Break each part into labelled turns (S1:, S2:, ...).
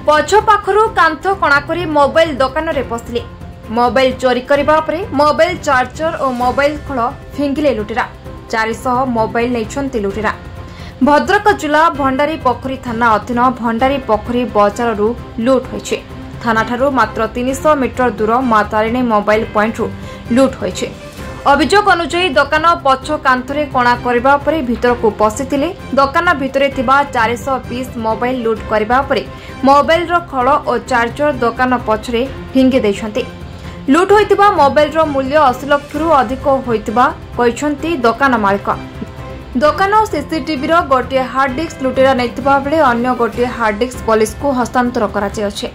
S1: पछ पाखरु कांथ कणा करी मोबाइल दुकान रे पसिले। मोबाइल चोरी करबा परे मोबाइल चार्जर और मोबाइल खोल फिंगिले लुटेरा। 400 मोबाइल नैछंती लुटेरा। भद्रक जिला भंडारी पोखरी थाना अधीन भंडारी पोखरी बजार रु लुट होइछे। थाना ठारू मात्र 300 मीटर दूर मां तारिणी मोबाइल पॉइंट रु लुट होइछे। अभियोग अनुसार दुकान पछ कांथरे कणा करबा परे भीतर को पसिथिले। दुकान भितरे थिबा 400 पीस मोबाइल लुट करबा परे मोबाइल रो खळ और चार्जर दुकान पछरे फिंगी दैछंती। लुट होइतिबा मोबाइल रो मूल्य 80 लाख रु अधिक होइतिबा कहिसंती दुकान मालिक। दुकान और सीसीटीवी रो गोटे हार्ड डिस्क लुटेरा नैतिबा बेले अन्य गोटे हार्ड डिस्क पुलिस को हस्तांतर कराजे अछि।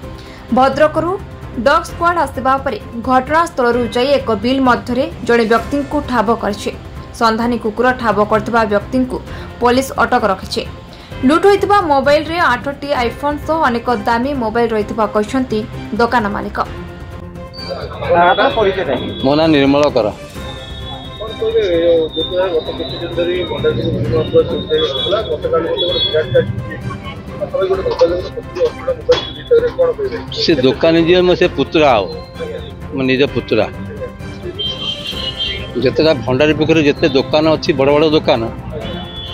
S1: भद्रकरू डॉग स्क्वाड आसवा परे घटनास्थल जाई एक बिल मध्यरे जड़े व्यक्ति को ठाब करछे। संधानी कुकुर ठाब करथिबा व्यक्ति को पुलिस अटक रखिछे। लुट होइतिबा मोबाइल रे 8टी आईफोन सह अनेक दामी मोबाइल रहितिबा कहिसंती दुकान मालिक।
S2: मो ना निर्मल कर से दुकान जी मो से पुतरा आओ मो निज पुतरा जिते भंडारी पोखरी जिते दुकान अच्छी बड़ बड़ दुकान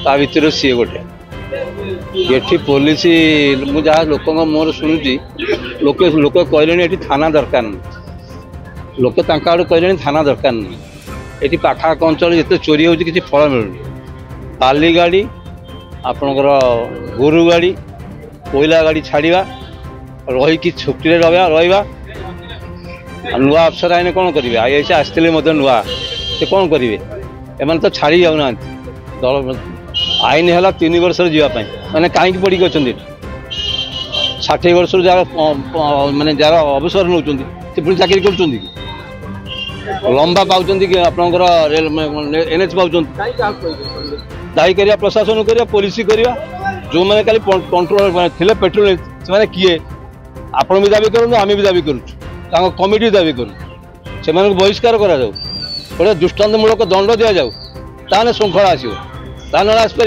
S2: ता भर सी गोटे ये पुलिस मुझे लोक मोर शुणुची लोक लोक कहले थाना दरकार नहीं। लोक आड़ कहले थाना दरकार नहीं। ये पाखाक अंचल जिते चोरी हो कि फल मिलूनी। बाली गाड़ी आपणकर गोरु गाड़ी कोयला गाड़ी छाड़ा रही छुट्टी रहा नुआ अफसर आईने कौन करेंगे। आईएस आसते नुआ से कौन करेंगे। एम तो छाड़ी जाऊना दल आईन है 3 वर्ष जावाई मैंने कहीं पड़ी अच्छा 60 वर्ष जार मानने जार अवसर नौ पुणी चाकरी कर लंबा पाँच आपंकर एनएच पाँच दायी करा प्रशासन करा पुलिस करा जो मैंने खाली कंट्रोल थे पेट्रोल से किए आपण भी दाबी करूँ आम भी दाबी करुँ कमिटी दाबी करूँ से बहिष्कार करा गोटे दृष्टान्तमूलक दंड दि जाऊ ताने श्रृंखला आसो ता ना आसपार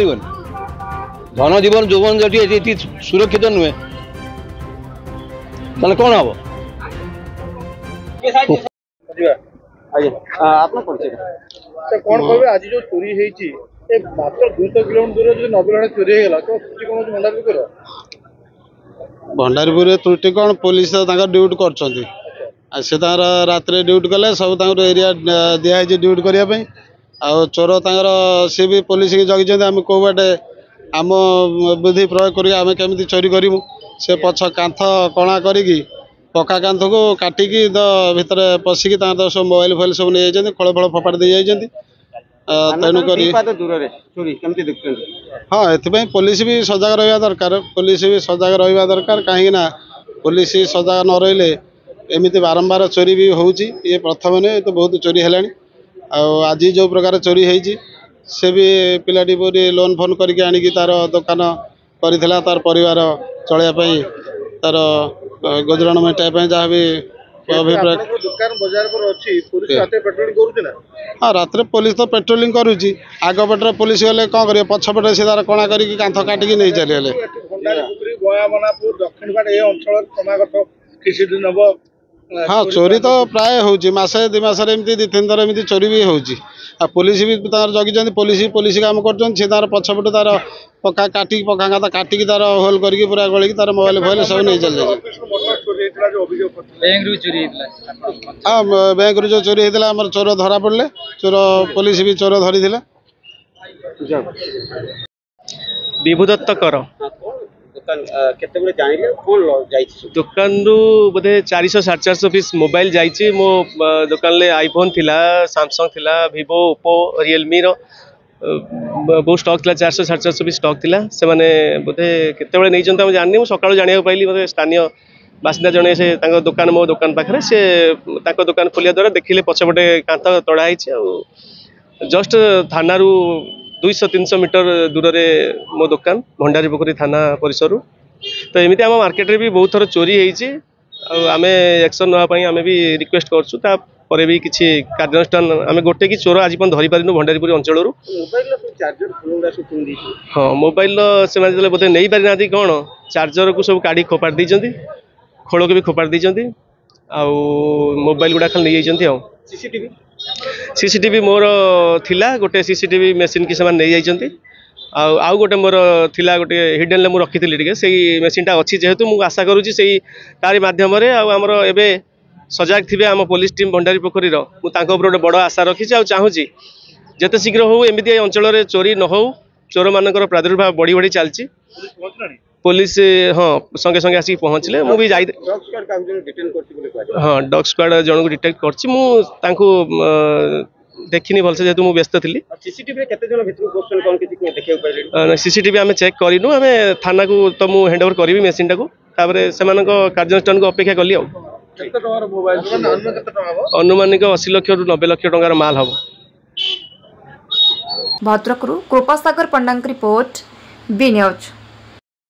S2: धन जीवन जौवन जो सुरक्षित नुहे ताले कौन हम
S3: कौन कहे आज जो चोरी मात्र 200 किलोमीटर दूर 90 चोरी होगा तो भंडारीपुर
S4: भंडारीपुर त्रुटि कौन पुलिस ड्यूटी कर रात ड्यूटी कले सब एरिया दिखाई ड्यूटी करने चोर सी भी पुलिस की जगी आम कौ बाटे आम बुद्धि प्रयोग करमी चोरी करूँ से पछ कांथ कणा करी पक्का कांथ को काटिकी भितर पशिकी सब मोबाइल फोबाइल सब नहीं खड़ फल फोपाड़ दे जाती तेणुक हाँ ये पुलिस भी सजग रहा दरकार। पुलिस भी सजग रहा दरकार कहीं पुलिस सजग न रही एमती बारंबार चोरी भी होची। ये प्रथम नहीं तो बहुत चोरी है। आज जो प्रकार चोरी होती से भी पिलाटी पूरी लोन फोन करके आनिकी तार दुकान कर तार परिवार चलैया तार गुजराण मेटाइप जहाँ भी अभिप्राय
S3: दुकान बाजार पर अच्छी पुलिस रात पेट्रोलिंग करूची ना।
S4: हाँ रात पुलिस तो पेट्रोलिंग करुची आगपटे पुलिस गले कौन कर पछपटे से तार कणा करी कांथ काटिकी नहीं चली
S3: दक्षिण बाट अंचल क्रमागत किसी दिन हम
S4: हाँ चोरी तो प्राय होसे 2 मास 2-3 थर एमती चोरी भी होची। पुलिस भी जगी पुलिस काम कर पछपटे तार पक्का काटिकी पक्का कांथ काटिकी तार होल करके पूरा गलिकी तार मोबाइल फोबाइल सब नहीं चल हाँ बैंक रू जो चोरी होता है चोर धरा पड़े चोर पुलिस भी चोर धरी
S5: विभुदत्त कर दुकान रु बोधे 400-450 पीस मोबाइल जाइए। मो दुकान ले आईफोन थिला सैमसंग थिला वीवो ओप्पो रियलमी रो बहुत स्टॉक थिला 400-450 पीस स्टॉक थिला से माने बोधे केते नहीं जानी सकाळु जानिया पाइली बोधे स्थानीय बासिंदा जने से दुकान मो दुकान पाखे से दुकान खोलिया द्वारा देखिले पछपटे कांथ तड़ा है जस्ट थाना रु 200-300 मीटर दूर रे मो दुकान भंडारी पोखरी थाना परिसर। तो एमती आम मार्केट रे भी बहुत थर चोरी होती आम एक्शन नापी आम भी रिक्वेस्ट करछु पर भी किसी कार्यानुष्ठान आम गोटे कि चोर आज धरी पारिनु भंडारीपुर अंचल हाँ मोबाइल से बोधे नहीं पारि ना कौन चार्जर को सब काढ़ी खोपाड़ देती खोल को भी खोपाड़ देती आउ मोबाइल गुड़ा खाली नहीं जाती सीसीटीवी मोर थिला गोटे सीसीटीवी मेसीन की से नहीं आउ गोटे मोर थिला गोटे हिडन मुझे रखी टे से मेसीनटा अच्छी जेहेतु मुझे आशा करुँची से तारी माध्यम आमर एवं सजग थे आम पुलिस टीम भंडारी पोखरीर मुझे गोटे बड़ आशा रखी चाहूँगी जिते शीघ्र हो एमती अंचल चोरी न हो चोर मानकर प्रादुर्भाव बढ़ी बढ़ी चलती पुलिस हाँ संगे संगे आसिक पहुँचले मुझे जाई हाँ डॉग स्क्वाड जन को डिटेक्ट कर देखनी भलसे जेहेतु मुझे व्यस्त थी सीसीटीवी आम चेक करूँ आम थाना को तो मुझे हैंड ओवर करी मेसीन टाक से कार्यानुष्ठान को अपेक्षा कली अनुमानिक 80 लाख रु 90 लाख टंकार माल हम
S1: भद्रकरू कृपासागर पंडांक रिपोर्ट बी न्यूज।